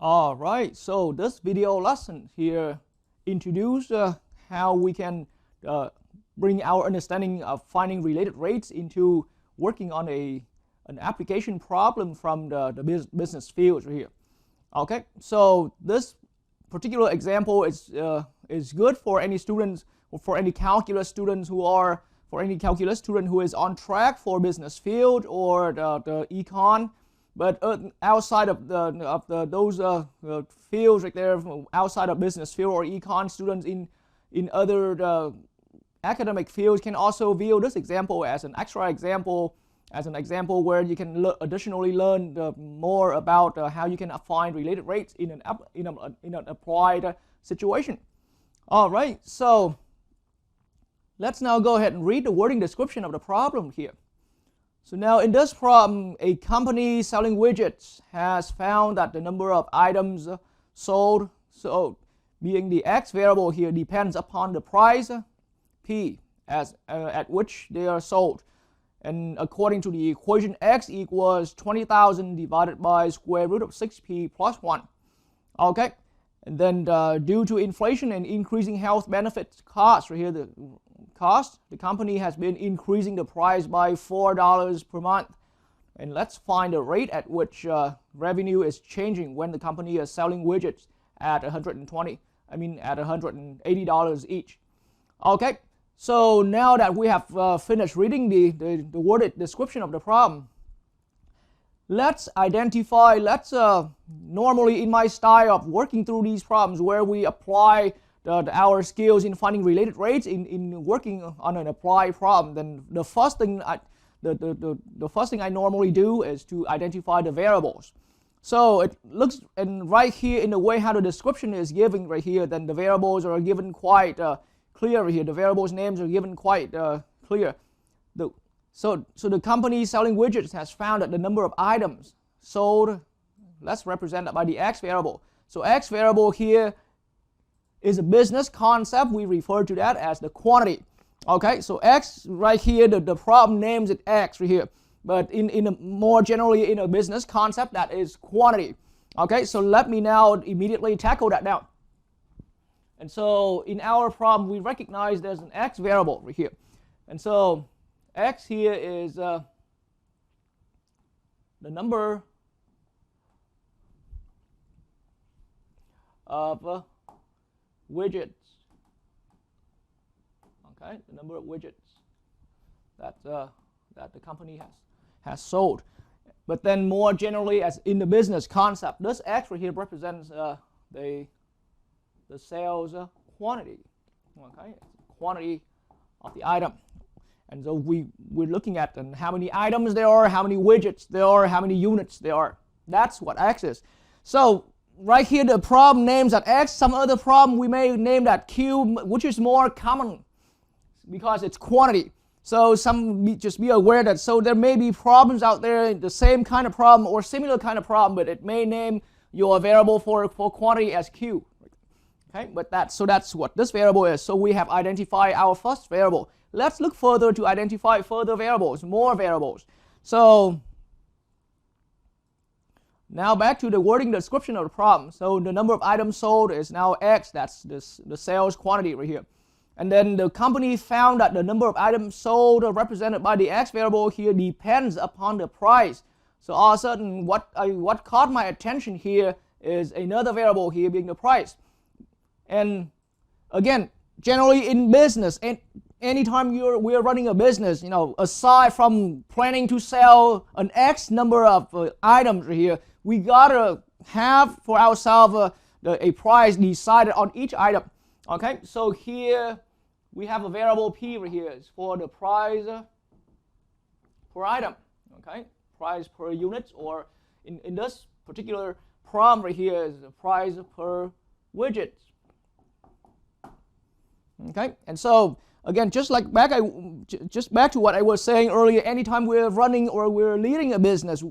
All right, so this video lesson here introduces how we can bring our understanding of finding related rates into working on an application problem from the business field right here. Okay, so this particular example is good for any students, or for any calculus students who are, for any calculus student who is on track for business field or the econ. But outside of those fields right there, outside of business field or econ, students in other academic fields can also view this example as an extra example, as an example where you can additionally learn more about how you can find related rates in an applied situation. All right, so let's now go ahead and read the wording description of the problem here. So now in this problem, a company selling widgets has found that the number of items sold, so being the x variable here, depends upon the price p at which they are sold. And according to the equation, x equals 20,000 divided by square root of 6p plus 1. Okay, and then due to inflation and increasing health benefits costs, right here the company has been increasing the price by $4 per month. And let's find the rate at which revenue is changing when the company is selling widgets at at $180 each. Okay, so now that we have finished reading the worded description of the problem, let's identify, normally in my style of working through these problems where we apply our skills in finding related rates in working on an applied problem, then the first thing I normally do is to identify the variables. So it looks, and right here in the way how the description is given right here, then the variables are given quite clear here. The variables names are given quite clear. So the company selling widgets has found that the number of items sold, let's represent that by the x variable. So x variable here is a business concept. We refer to that as the quantity. Okay, so x right here, the problem names it x right here, but more generally in a business concept, that is quantity. Okay, so let me now immediately tackle that down. And so in our problem, we recognize there's an x variable right here, and so x here is the number of widgets. Okay, the number of widgets that the company has sold. But then more generally, as in the business concept, this x right here represents the sales quantity. Okay, quantity of the item. And so we're looking at how many items there are, how many widgets there are, how many units there are. That's what x is. So right here, the problem names that x. Some other problem we may name that q, which is more common because it's quantity. So just be aware that there may be problems out there, the same kind of problem or similar kind of problem, but it may name your variable for quantity as q. Okay, but that's what this variable is. So we have identified our first variable. Let's look further to identify further variables, more variables. So now back to the wording description of the problem. So the number of items sold is now x, that's the sales quantity right here. And then the company found that the number of items sold represented by the x variable here depends upon the price. So all of a sudden what caught my attention here is another variable here being the price. And again, generally in business, and anytime we're running a business, aside from planning to sell an X number of items right here, we gotta have for ourselves a price decided on each item. Okay, so here we have a variable p right here is for the price per item. Okay, price per unit, or in this particular problem right here is the price per widget. Okay, and so again, just back to what I was saying earlier, anytime we're running or we're leading a business,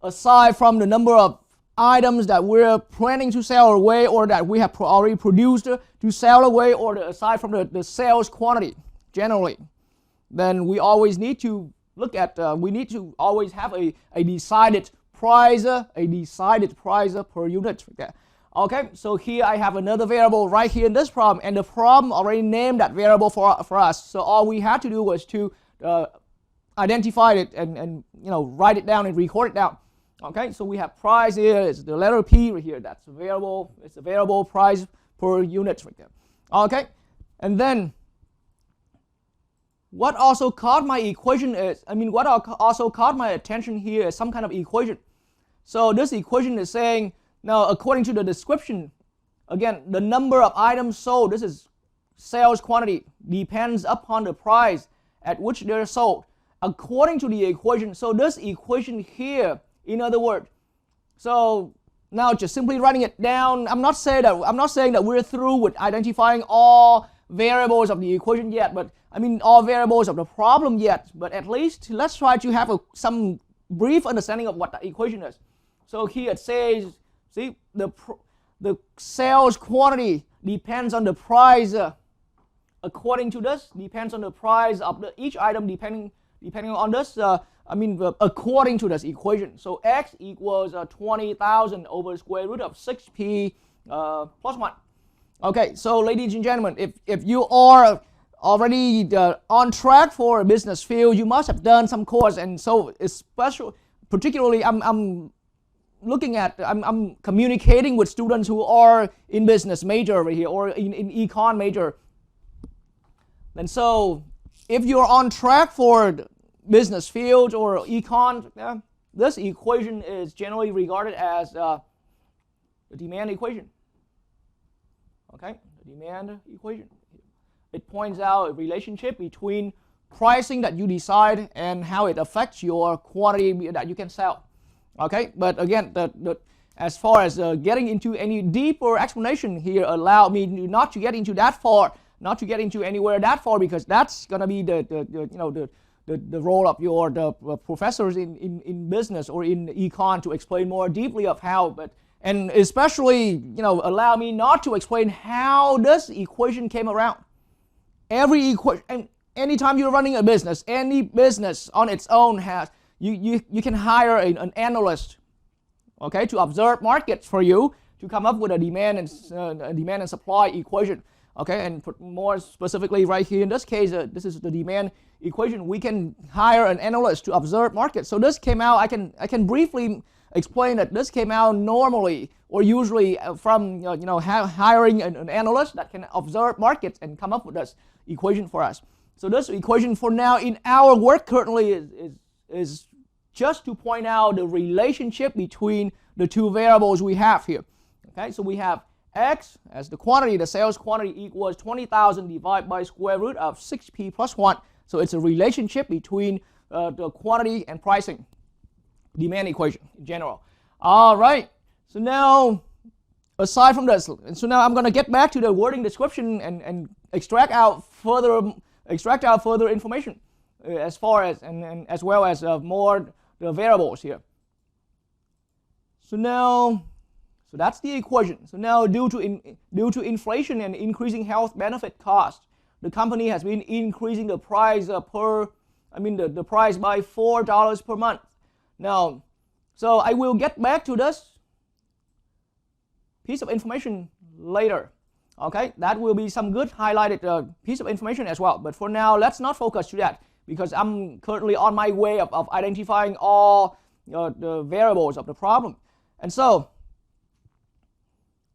aside from the number of items that we're planning to sell away or that we have already produced to sell away, or aside from the sales quantity generally, then we always need to look at, we need to always have a decided price, a decided price per unit. Okay, so here I have another variable right here in this problem, and the problem already named that variable for us. So all we had to do was to identify it and write it down and record it down. Okay, so we have price here. It's the letter P right here. That's a variable. It's a variable price per unit right there. Okay, and then what also caught my equation is, what also caught my attention here is some kind of equation. So this equation is saying, now according to the description, again, the number of items sold, this is sales quantity, depends upon the price at which they're sold. According to the equation, so this equation here, in other words, so now just simply writing it down, I'm not saying that we're through with identifying all variables of the equation yet, but all variables of the problem yet, but at least let's try to have some brief understanding of what the equation is. So here it says, see, the sales quantity depends on the price. According to this, depends on the price of each item depending on this. According to this equation. So x equals 20,000 over square root of 6p plus 1. Okay, so ladies and gentlemen, if you are already on track for a business field, you must have done some course, and so particularly I'm communicating with students who are in business major over here or in econ major. And so if you're on track for business field or econ, this equation is generally regarded as the demand equation. Okay, the demand equation. It points out a relationship between pricing that you decide and how it affects your quantity that you can sell. Okay, but again, as far as getting into any deeper explanation here, allow me not to get into that far, not to get into anywhere that far, because that's gonna be the role of the professors in business or in econ to explain more deeply of how, and especially allow me not to explain how this equation came around. Every equation, and anytime you're running a business, any business on its own has, you can hire an analyst, okay, to observe markets for you to come up with a demand and supply equation. Okay, and more specifically right here in this case, this is the demand equation. We can hire an analyst to observe markets. So this came out, I can briefly explain that this came out normally or usually from hiring an analyst that can observe markets and come up with this equation for us. So this equation for now in our work currently is just to point out the relationship between the two variables we have here. Okay, so we have x as the quantity, the sales quantity equals 20,000 divided by square root of 6p plus 1. So it's a relationship between the quantity and pricing, demand equation in general. All right, so now aside from this, and so now I'm going to get back to the wording description and extract out further information as far as and as well as more the variables here. So that's the equation. So now due to inflation and increasing health benefit cost, the company has been increasing the price the price by $4 per month. Now, so I will get back to this piece of information later. Okay, that will be some good highlighted piece of information as well. But for now, let's not focus to that because I'm currently on my way of identifying all the variables of the problem. And so,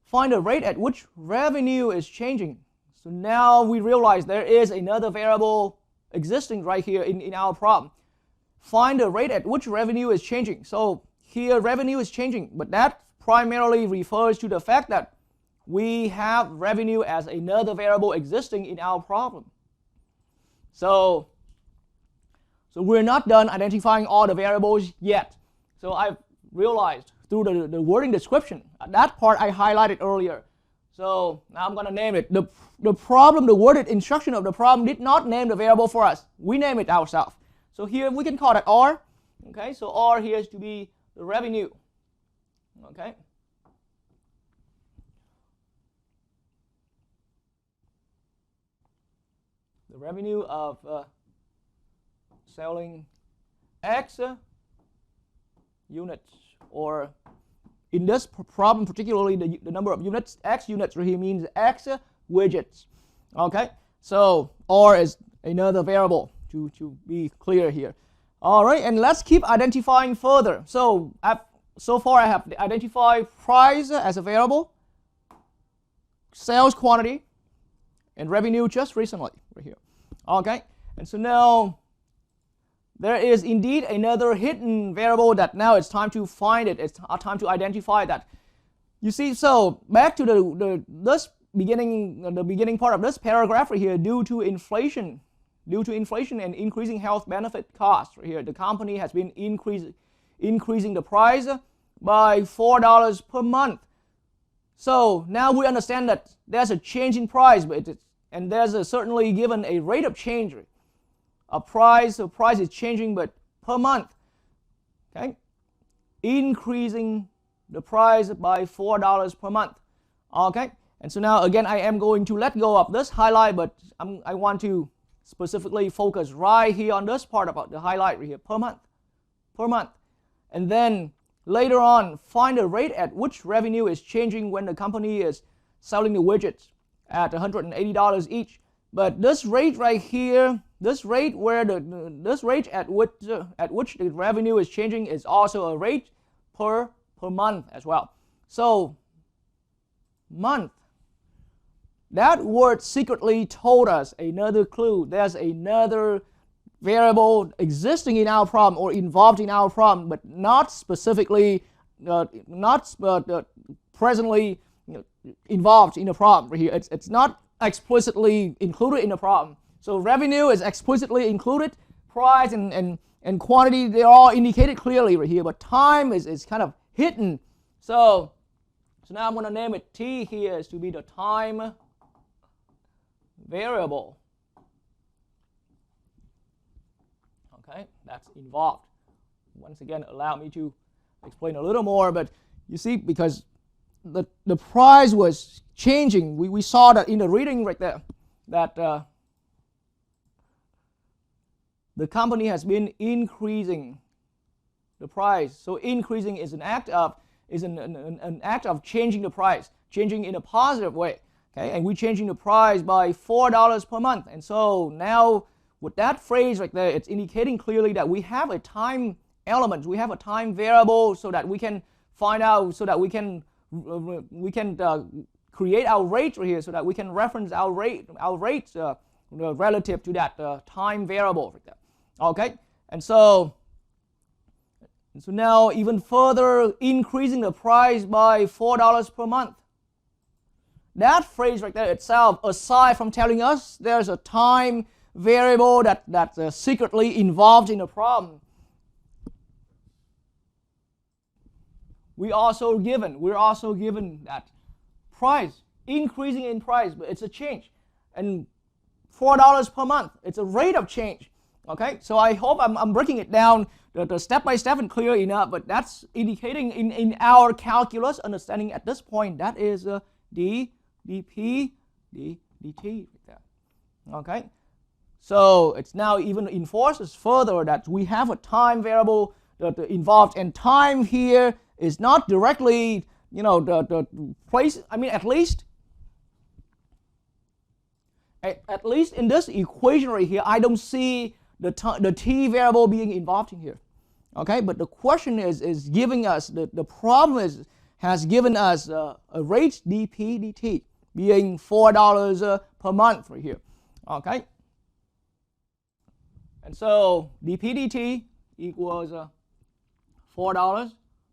find the rate at which revenue is changing. So now we realize there is another variable existing right here in our problem. Find the rate at which revenue is changing. So here revenue is changing, but that primarily refers to the fact that we have revenue as another variable existing in our problem. So we're not done identifying all the variables yet. So I've realized through the wording description, that part I highlighted earlier. So now I'm going to name it. The problem, the worded instruction of the problem did not name the variable for us. We name it ourselves. So here we can call that R. Okay, so R here is to be the revenue. Okay. The revenue of selling X units or in this problem particularly the number of units, x units right here means x widgets. Okay, so R is another variable to be clear here. All right, and let's keep identifying further. So so far I have identified price as a variable, sales quantity, and revenue just recently right here. Okay, and so now there is indeed another hidden variable that now it's time to find it. It's time to identify that. You see, so back to the beginning part of this paragraph right here, due to inflation and increasing health benefit costs right here, the company has been increasing the price by $4 per month. So now we understand that there's a change in price, and there's certainly given a rate of change. The price is changing, but per month. Okay, increasing the price by $4 per month. Okay, and so now again I am going to let go of this highlight, but I want to specifically focus right here on this part about the highlight right here, per month, and then later on find the rate at which revenue is changing when the company is selling the widgets at $180 each. But this rate right here, this rate at which the revenue is changing is also a rate per month as well. So month, that word secretly told us another clue. There's another variable existing in our problem or involved in our problem, but not specifically, presently involved in the problem right here. It's not explicitly included in the problem. So revenue is explicitly included, price and quantity, they're all indicated clearly right here, but time is kind of hidden. So now I'm going to name it T here is to be the time variable. Okay, that's involved. Once again, allow me to explain a little more, but you see, because the price was changing, we saw that in the reading right there, that the company has been increasing the price. So increasing is an act of changing the price, changing in a positive way. Okay, and we're changing the price by $4 per month. And so now with that phrase right there, it's indicating clearly that we have a time element, we have a time variable, so that we can find out, so that we can create our rate right here, so that we can reference our rates relative to that time variable right there. Okay, and so now even further increasing the price by $4 per month. That phrase right there itself, aside from telling us there's a time variable that's secretly involved in the problem, we're also given that price, increasing in price, but it's a change. And $4 per month, it's a rate of change. Okay, so I hope I'm breaking it down the step by step and clear enough, but that's indicating in our calculus understanding at this point, that is d, dp, d, dt. Okay, so it's now even enforces further that we have a time variable involved, and time here is not directly, the place. I mean, at least in this equation right here, I don't see the t variable being involved in here. Okay, but the question is giving us, the problem has given us a rate dp dt being $4 per month right here. Okay, and so dp dt equals $4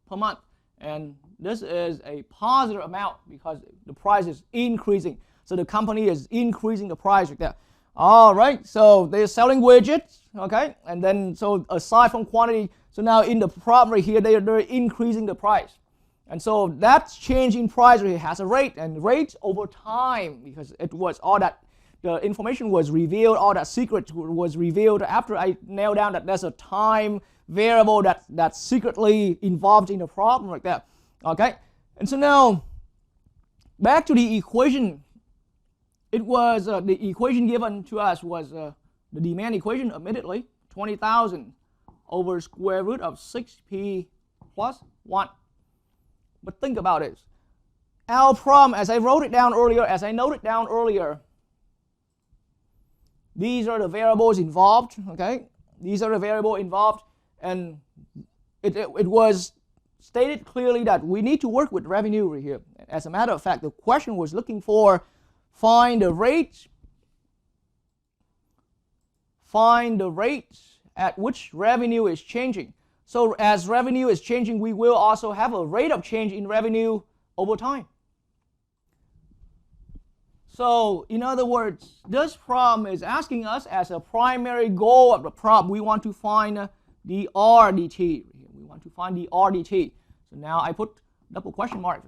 per month, and this is a positive amount because the price is increasing. So the company is increasing the price right there. All right, so they're selling widgets, okay, and then so aside from quantity, so now in the problem right here, they're increasing the price. And so that change in price right here has a rate, and rate over time, because it was all that, the information was revealed, all that secret was revealed after I nailed down that there's a time variable that's secretly involved in the problem like that. Okay, and so now back to the equation. It was the equation given to us was the demand equation, admittedly, 20,000 over square root of 6p plus 1. But think about it. Our problem, as I wrote it down earlier, as I noted down earlier, these are the variables involved, okay? These are the variables involved, and it was stated clearly that we need to work with revenue right here. As a matter of fact, the question was looking for find the rate at which revenue is changing. So as revenue is changing, we will also have a rate of change in revenue over time. So in other words, this problem is asking us as a primary goal of the problem, we want to find the RDT. We want to find the RDT. So now I put double question mark.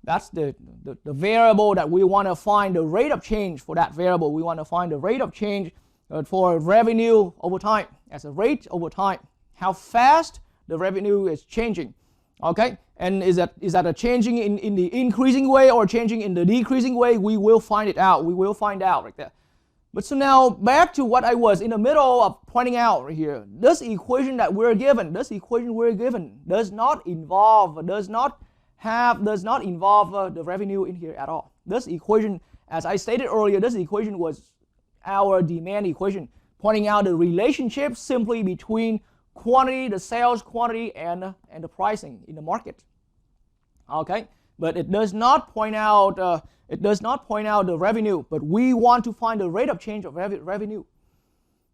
That's the variable that we want to find the rate of change for that variable. We want to find the rate of change for revenue over time as a rate over time. How fast the revenue is changing. Okay, and is that a changing in the increasing way or changing in the decreasing way? We will find it out. We will find out right there. But so now back to what I was in the middle of pointing out right here. This equation that we're given, does not involve the revenue in here at all. This equation, as I stated earlier, this equation was our demand equation, pointing out the relationship simply between quantity, the sales quantity, and the pricing in the market. Okay, but it does not point out the revenue, but we want to find the rate of change of revenue.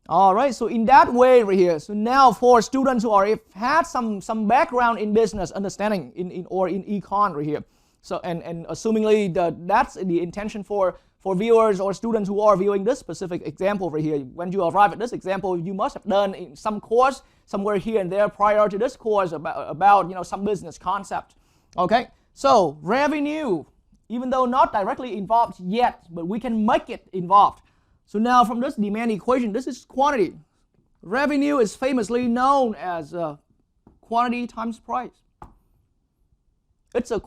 All right, so in that way right here. So now for students who have had some background in business understanding in econ right here. So and assumingly that's the intention for viewers or students who are viewing this specific example right here. When you arrive at this example, you must have done in some course somewhere here and there prior to this course about some business concept. Okay, so revenue, even though not directly involved yet, but we can make it involved. So now from this demand equation, this is quantity. Revenue is famously known as quantity times price. It's a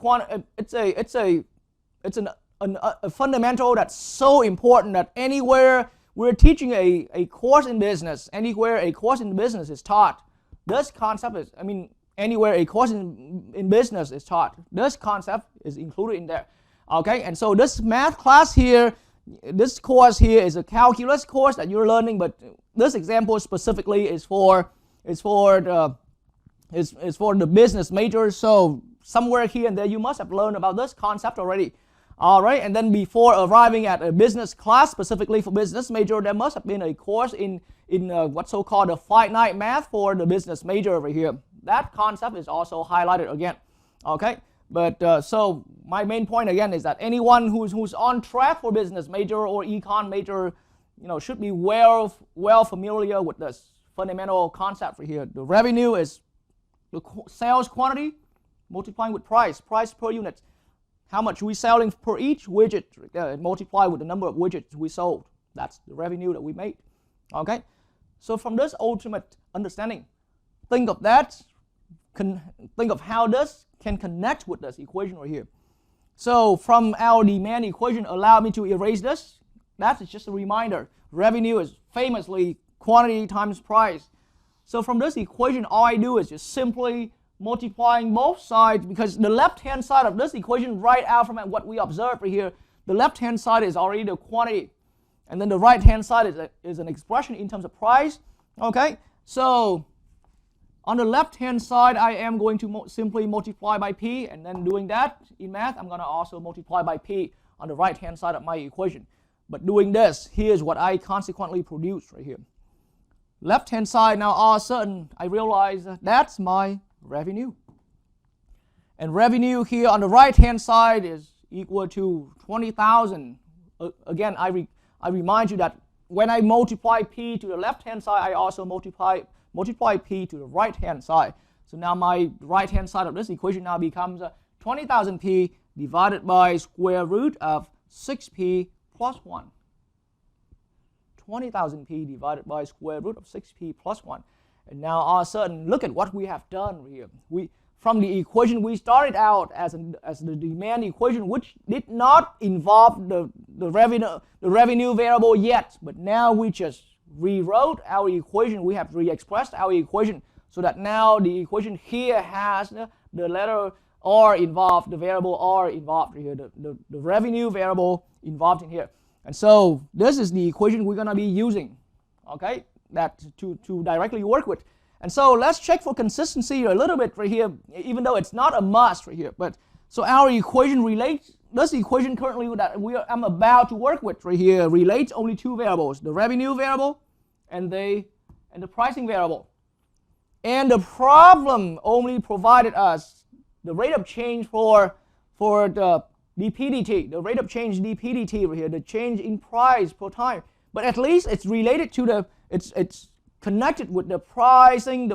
fundamental that's so important that anywhere we're teaching a course in business, anywhere a course in business is taught, this concept is, anywhere a course in business is taught, this concept is included in there. Okay, and so this math class here, this course here is a calculus course that you're learning, but this example specifically is for the business majors. So somewhere here and there you must have learned about this concept already. All right, and then before arriving at a business class specifically for business major, there must have been a course in what's so-called a finite math for the business major over here. That concept is also highlighted again. Okay, but so my main point again is that anyone who's on track for business major or econ major, should be well familiar with this fundamental concept right here. The revenue is the sales quantity multiplying with price per unit. How much we selling per each widget, multiplied with the number of widgets we sold. That's the revenue that we made. Okay, so from this ultimate understanding, think of that. Think of how this can connect with this equation right here. So from our demand equation, allow me to erase this. That is just a reminder. Revenue is famously quantity times price. So from this equation, all I do is just simply multiplying both sides, because the left-hand side of this equation, right out from what we observed right here, the left-hand side is already the quantity, and then the right-hand side is an expression in terms of price. Okay, so on the left-hand side, I am going to simply multiply by P, and then doing that in math, I'm going to also multiply by P on the right-hand side of my equation. But doing this, here's what I consequently produce right here. Left-hand side, now all of a sudden, I realize that's my revenue. And revenue here on the right-hand side is equal to 20,000. Again, I remind you that when I multiply P to the left-hand side, I also multiply P to the right-hand side. So now my right-hand side of this equation now becomes 20,000 P divided by square root of 6P plus 1. 20,000 P divided by square root of 6P plus 1. And now all of a sudden, look at what we have done here. From the equation we started out as the demand equation, which did not involve the revenue variable yet, but now we just rewrote our equation. We have re-expressed our equation so that now the equation here has the letter R involved, the variable R involved here, the revenue variable involved in here. And so this is the equation we're going to be using, okay, that to directly work with. And so let's check for consistency a little bit right here, even though it's not a must right here. But so our equation relates, this equation currently that I'm about to work with right here relates only two variables, the revenue variable and the pricing variable. And the problem only provided us the rate of change for the dPdt, the rate of change dPdt right here, the change in price per time. But at least it's related to the, it's connected with the pricing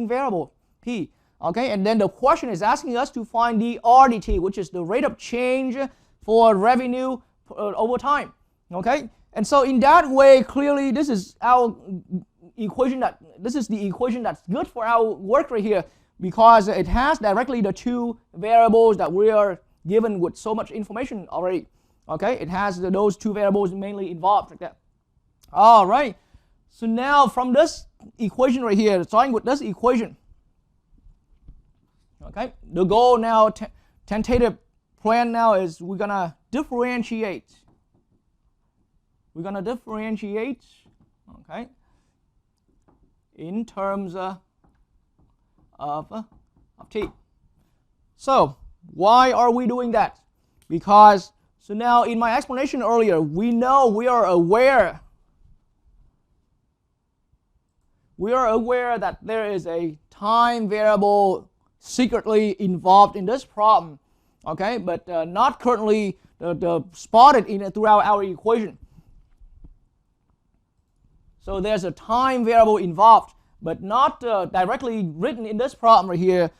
variable P. Okay, and then the question is asking us to find the RDT, which is the rate of change for revenue over time. Okay, and so in that way, clearly this is our equation this is the equation that's good for our work right here, because it has directly the two variables that we are given with so much information already. Okay, it has those two variables mainly involved like that. All right, so now from this equation right here, starting with this equation, okay, the goal now, tentative plan now is we're gonna differentiate. We're gonna differentiate, okay, in terms of t. So why are we doing that? Because so now in my explanation earlier, we know we are aware that there is a time variable secretly involved in this problem, okay, but not currently spotted in throughout our equation. So there's a time variable involved, but not directly written in this problem right here.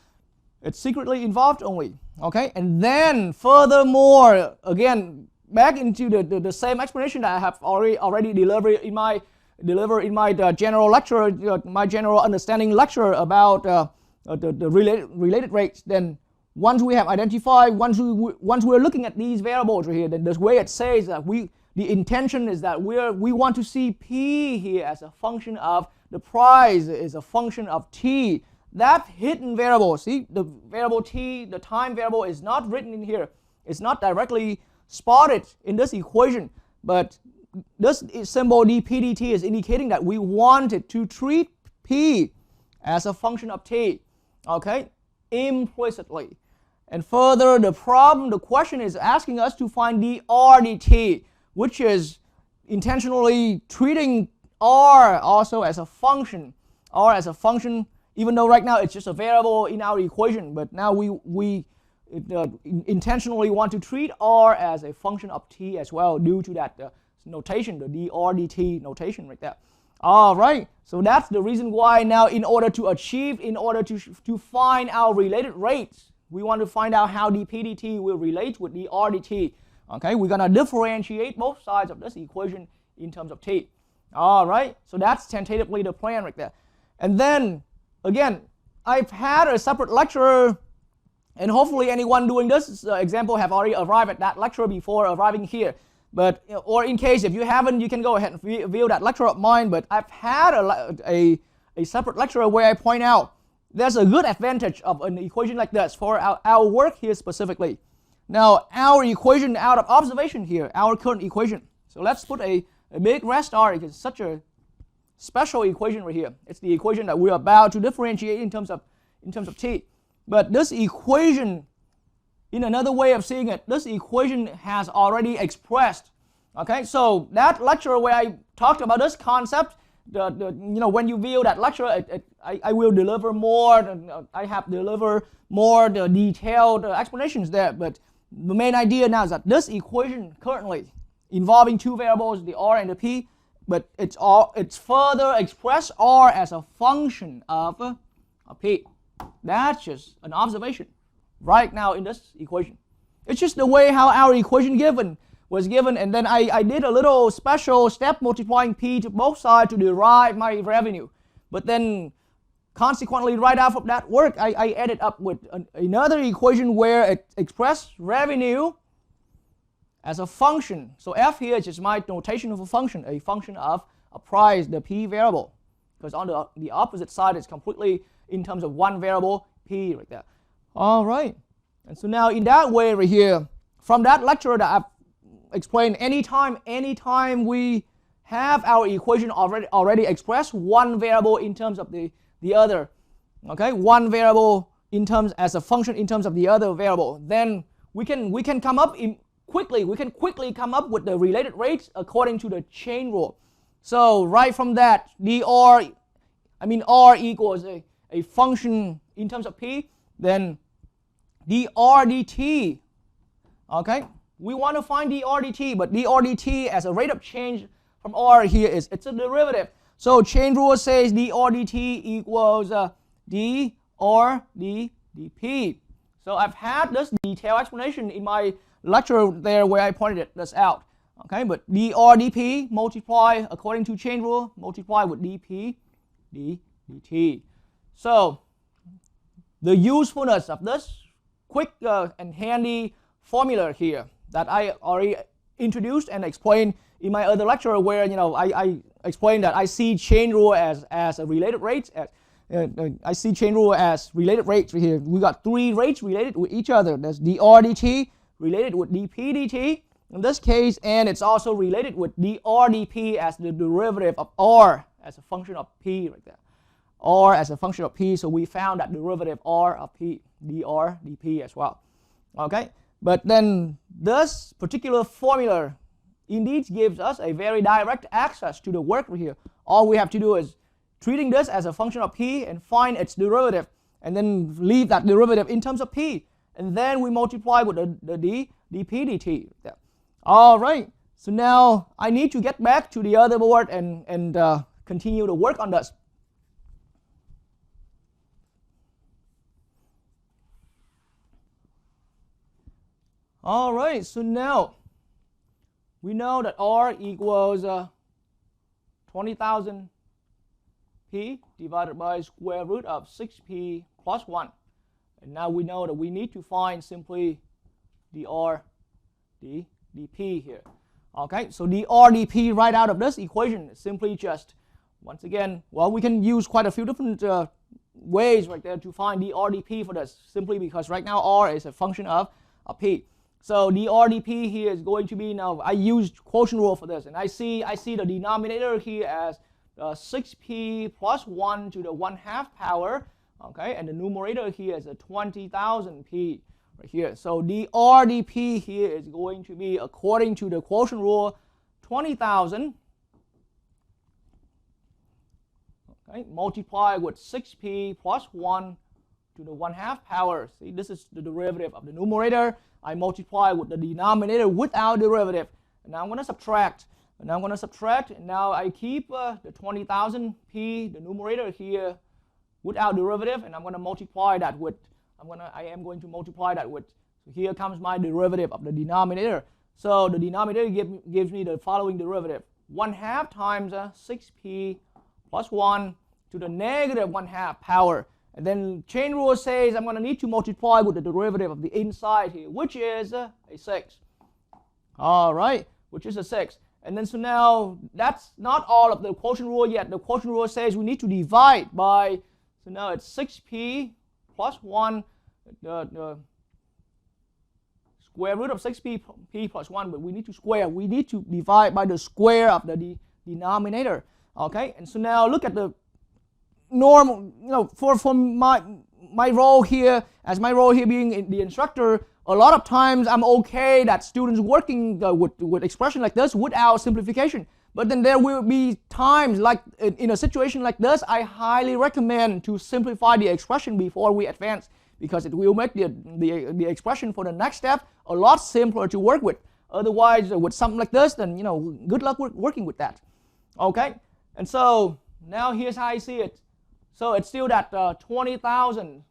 It's secretly involved only, okay. And then furthermore, again, back into the same explanation that I have already delivered in my general lecture, my general understanding lecture about the related rates. Then once we have identified, once we're looking at these variables right here, then the way it says that the intention is that we want to see P here as a function of the price is a function of T. That hidden variable, see, the variable T, the time variable is not written in here. It's not directly spotted in this equation, but this symbol dPdt is indicating that we wanted to treat P as a function of T, okay, implicitly. And further, the question is asking us to find the RDT, which is intentionally treating R also as a function. R as a function, even though right now it's just a variable in our equation, but now we intentionally want to treat R as a function of T as well, due to that notation, the dRdt notation right there. All right, so that's the reason why now in order to find our related rates, we want to find out how dPdt will relate with the RDT. Okay, we're going to differentiate both sides of this equation in terms of T. All right, so that's tentatively the plan right there. And then, again, I've had a separate lecture, and hopefully anyone doing this example have already arrived at that lecture before arriving here. But, or in case if you haven't, you can go ahead and view that lecture of mine. But I've had a separate lecture where I point out there's a good advantage of an equation like this for our work here specifically. Now, our equation out of observation here, our current equation. So let's put a big red star because it's such a special equation right here. It's the equation that we're about to differentiate in terms of T. But this equation, in another way of seeing it, this equation has already expressed. Okay, so that lecture where I talked about this concept, when you view that lecture, I will deliver more. I have delivered more the detailed explanations there. But the main idea now is that this equation currently involving two variables, the R and the P, but it's further expressed R as a function of P. That's just an observation right now in this equation. It's just the way how our equation was given, and then I did a little special step multiplying P to both sides to derive my revenue. But then consequently, right after that work, I added up with another equation where it expressed revenue as a function. So F here is just my notation of a function of a price, the P variable. Because on the opposite side, it's completely in terms of one variable p right there. All right, and so now in that way right here, from that lecture that I've explained, anytime we have our equation already expressed one variable in terms of the other, okay, one variable in terms as a function in terms of the other variable, then we can come up quickly come up with the related rates according to the chain rule. So right from that, r equals a function in terms of p, then dr dt, okay, we want to find dr dt, but dr dt as a rate of change from r here it's a derivative. So chain rule says dr dt equals dr dp. So I've had this detailed explanation in my lecture there where I pointed this out. Okay, but dr dp multiply according to chain rule, multiply with dp dt. So the usefulness of this quick and handy formula here that I already introduced and explained in my other lecture, where I explained that I see chain rule as a related rate. I see chain rule as related rates right here. We got three rates related with each other. There's dr dt related with dp dt in this case, and it's also related with dr dp as the derivative of r as a function of p right there. R as a function of p, so we found that derivative r of p, dr dp as well. Okay, but then this particular formula indeed gives us a very direct access to the work right here. All we have to do is treating this as a function of p and find its derivative, and then leave that derivative in terms of p, and then we multiply with the dp dt. All right, so now I need to get back to the other board and continue to work on this. All right, so now we know that r equals 20,000 p divided by square root of 6p plus 1. And now we know that we need to find simply dr dp here. Okay, so dr dp right out of this equation is simply just, once again, well, we can use quite a few different ways right there to find dr dp for this, simply because right now r is a function of p. So dr dp here is going to be, now I used quotient rule for this, and I see the denominator here as 6p plus 1 to the 1/2 power, okay, and the numerator here is a 20,000 p right here. So dr dp here is going to be, according to the quotient rule, 20,000, okay, multiplied with 6p plus 1 to the 1/2 power. See, this is the derivative of the numerator. I multiply with the denominator without derivative. And now I'm going to subtract. And now I keep the 20,000 p, the numerator here, without derivative, and I'm going to multiply that with, I am going to multiply that with, so here comes my derivative of the denominator. So the denominator gives me the following derivative: 1/2 times 6p plus 1 to the negative 1/2 power. And then chain rule says I'm going to need to multiply with the derivative of the inside here, which is a 6. All right, which is a 6. And then so now that's not all of the quotient rule yet. The quotient rule says we need to divide by, so now it's 6p plus 1, the square root of 6p plus 1, but we need to square. We need to divide by the square of the denominator. Okay, and so now look at the normal, for my role here, as my role here being the instructor, a lot of times I'm okay that students working with expression like this without simplification. But then there will be times, like in a situation like this, I highly recommend to simplify the expression before we advance, because it will make the expression for the next step a lot simpler to work with. Otherwise, with something like this, then good luck working with that. Okay, and so now here's how I see it. So it's still that 20,000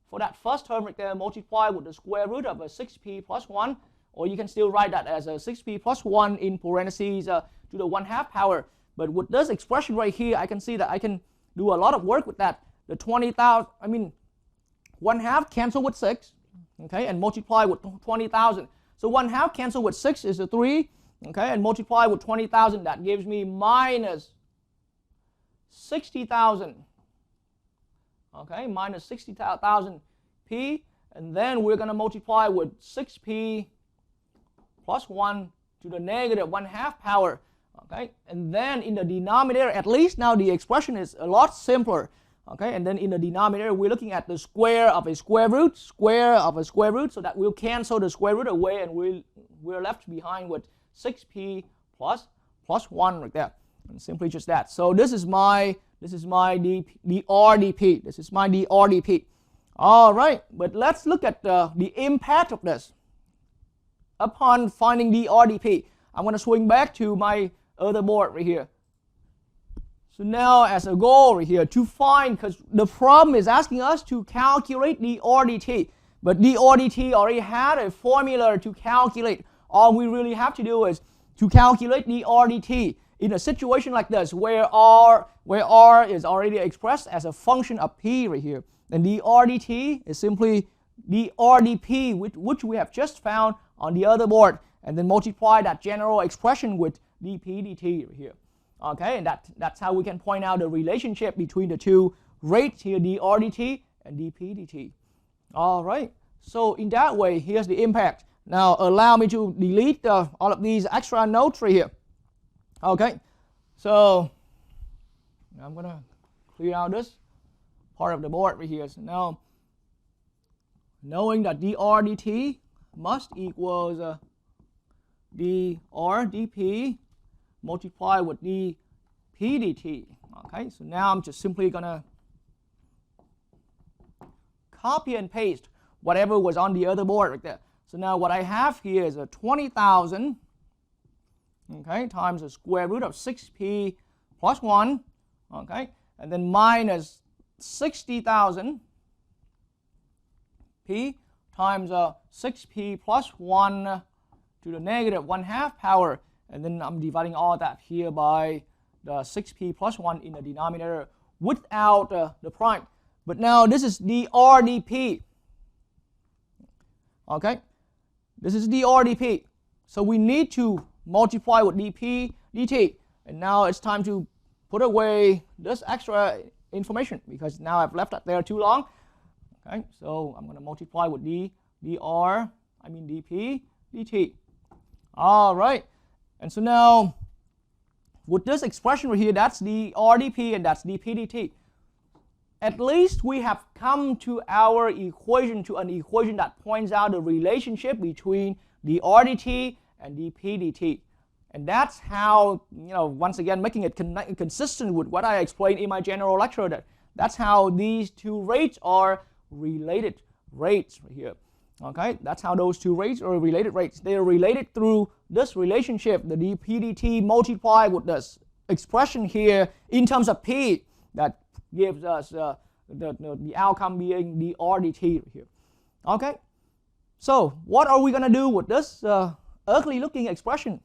for that first term right there, multiplied with the square root of a 6p plus 1, or you can still write that as a 6p plus 1 in parentheses to the 1/2 power. But with this expression right here, I can see that I can do a lot of work with that. The 20,000, 1/2 cancel with 6, okay, and multiply with 20,000. So 1/2 cancel with 6 is a 3, okay, and multiply with 20,000, that gives me minus 60,000. okay, minus 60,000 p, and then we're going to multiply with 6p plus 1 to the negative 1/2 power, okay, and then in the denominator, at least now the expression is a lot simpler, okay, and then in the denominator we're looking at the square of a square root, so that we'll cancel the square root away, and we're left behind with 6p plus 1 right there, and simply just that. So this is my dRdP. This is my dRdP. All right, but let's look at the impact of this upon finding dRdP. I'm going to swing back to my other board right here. So now as a goal right here to find, because the problem is asking us to calculate dRdt, but dRdt already had a formula to calculate. All we really have to do is to calculate dRdt in a situation like this where r is already expressed as a function of p right here. Then dRdt is simply dRdP, which we have just found on the other board, and then multiply that general expression with dP dt right here. Okay, and that's how we can point out the relationship between the two rates here, dRdt and dP dt. All right, so in that way, here's the impact. Now allow me to delete all of these extra notes right here. Okay, so I'm going to clear out this part of the board right here. So now, knowing that dRdt must equals dr dP multiplied with dP dt. Okay, so now I'm just simply going to copy and paste whatever was on the other board right there. So now what I have here is a 20,000, okay, times the square root of 6p plus 1, okay, and then minus 60,000 p times 6p plus 1 to the negative 1/2 power, and then I'm dividing all that here by the 6p plus 1 in the denominator without the prime. But now this is dRdP. Okay, this is dRdP. So we need to multiply with dP dt. And now it's time to put away this extra information because now I've left that there too long. Okay, so I'm going to multiply with dP dt. All right, and so now with this expression right here, that's dRdP and that's dP dt. At least we have come to our equation, to an equation that points out the relationship between dRdt and dP dt. And that's how, once again, making it consistent with what I explained in my general lecture, that's how these two rates are related rates right here. Okay, that's how those two rates are related rates. They are related through this relationship, the dP dt multiplied with this expression here in terms of p that gives us the outcome being dRdt right here. Okay, so what are we going to do with this ugly looking expression?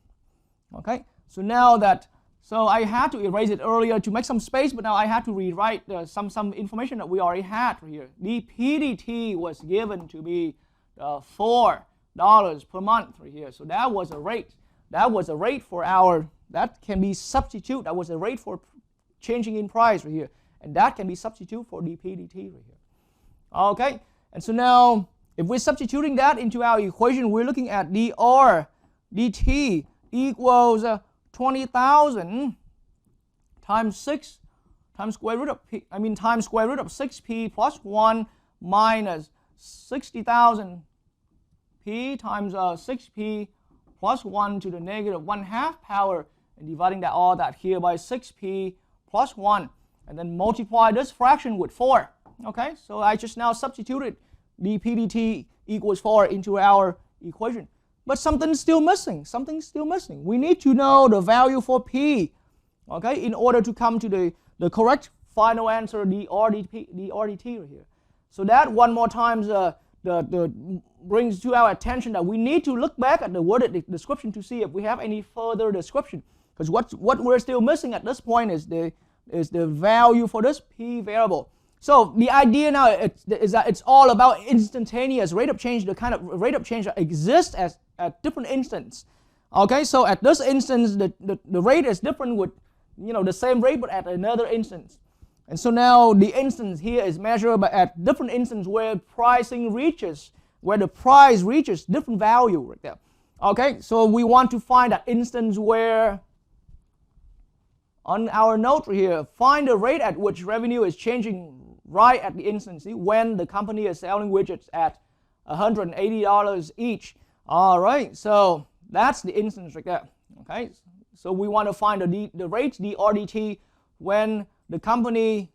Okay, so now that, so I had to erase it earlier to make some space, but now I had to rewrite some information that we already had right here. dP dt was given to be $4 per month right here. So that was a rate. That was a rate for our, that can be substitute. That was a rate for changing in price right here. And that can be substitute for dP dt right here. Okay, and so now if we're substituting that into our equation, we're looking at dr dt equals 20,000 times 6 times square root of p, times square root of 6p plus 1 minus 60,000 p times 6p plus 1 to the negative 1/2 power, and dividing that all that here by 6p plus 1, and then multiply this fraction with 4. Okay, so I just now substituted dP dt equals 4 into our equation. But something's still missing. Something's still missing. We need to know the value for p, okay, in order to come to the correct final answer, dRdt right here. So that one more time brings to our attention that we need to look back at the worded description to see if we have any further description. Because what we're still missing at this point is the value for this p variable. So the idea now is that it's all about instantaneous rate of change, the kind of rate of change that exists at different instants. Okay, so at this instance, the rate is different with the same rate but at another instance. And so now the instance here is measured at different instances where pricing reaches, where the price reaches different value right there. Okay, so we want to find that instance where, on our note here, find the rate at which revenue is changing right at the instance when the company is selling widgets at $180 each. All right, so that's the instance right there. Okay, so we want to find the rate, the RDT, when the company,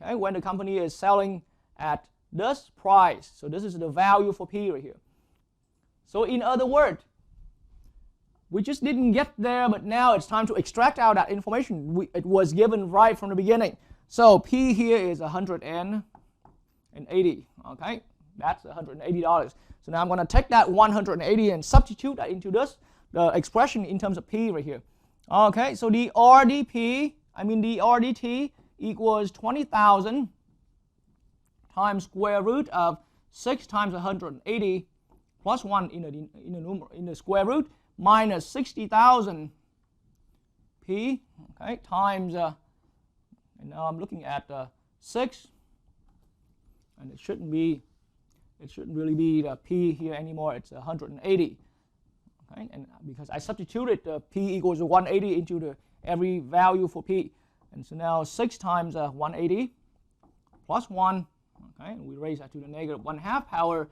okay, when the company is selling at this price. So this is the value for P right here. So in other words, we just didn't get there, but now it's time to extract out that information. It was given right from the beginning. So P here is $180. Okay, that's $180. So now I'm going to take that 180 and substitute that into this the expression in terms of P right here. Okay, so the RDT equals 20,000 times square root of 6 times 180 plus 1 in the square root minus 60,000 P, okay, times, and now I'm looking at 6, and it shouldn't really be the P here anymore, it's 180. Okay, and because I substituted P equals 180 into every value for P. And so now 6 times 180 plus 1, okay, and we raise that to the negative 1/2 power.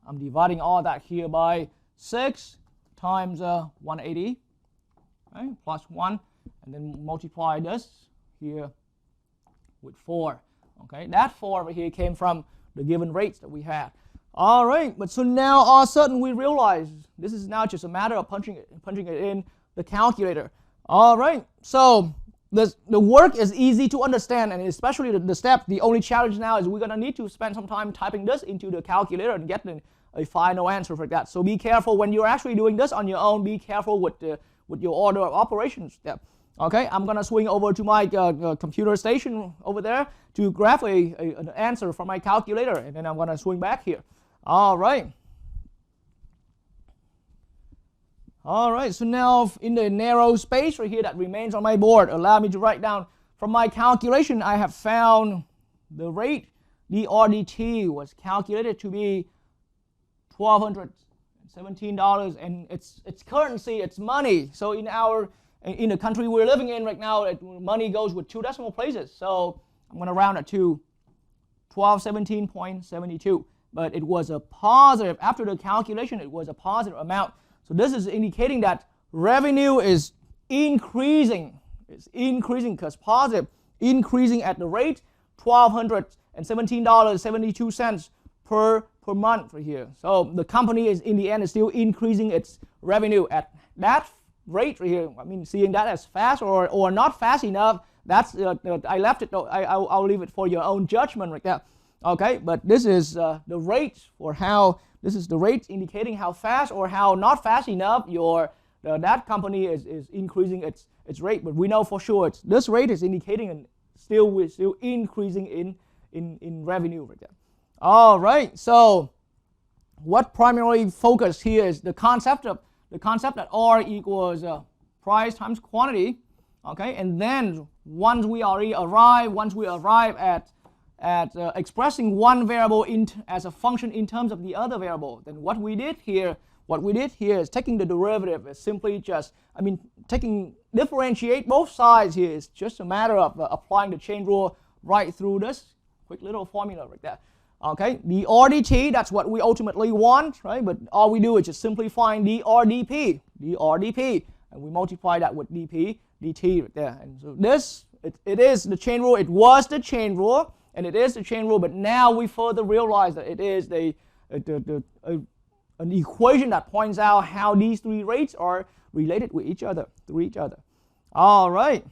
I'm dividing all that here by 6 times 180, okay, plus 1, and then multiply this here with 4. Okay, that 4 over here came from the given rates that we had. All right, but so now all of a sudden we realize this is now just a matter of punching it in the calculator. All right, so the work is easy to understand, and especially the step. The only challenge now is we're going to need to spend some time typing this into the calculator and get a final answer for that. So be careful when you're actually doing this on your own. Be careful with your order of operations step. Okay, I'm going to swing over to my computer station over there to grab an answer from my calculator, and then I'm going to swing back here. All right. All right, so now in the narrow space right here that remains on my board, allow me to write down from my calculation. I have found the rate, the RDT, was calculated to be $1,217, and it's currency, it's money. So in the country we're living in right now, money goes with 2 decimal places. So I'm going to round it to 1217.72. But it was a positive, after the calculation, it was a positive amount. So this is indicating that revenue is increasing. It's increasing because positive, increasing at the rate $1,217.72 per month right here. So the company is in the end is still increasing its revenue at that rate right here. I mean, seeing that as fast or not fast enough, that's I left it. I'll leave it for your own judgment right there. Okay, but this is the rate for how, this is the rate indicating how fast or how not fast enough that company is increasing its rate. But we know for sure this rate is indicating and we're still increasing in revenue right there. All right, so what primarily focus here is the concept that R equals price times quantity. Okay, and then once we arrive at expressing one variable as a function in terms of the other variable, then what we did here is taking the derivative. Is simply just, differentiate both sides here. It's just a matter of applying the chain rule right through this quick little formula right there. Okay, the RDT, that's what we ultimately want, right? But all we do is just simply find the RDP, and we multiply that with dP, dt right there. And so this, it is the chain rule. It was the chain rule. And it is the chain rule, but now we further realize that it is an equation that points out how these three rates are related with each other, through each other. All right.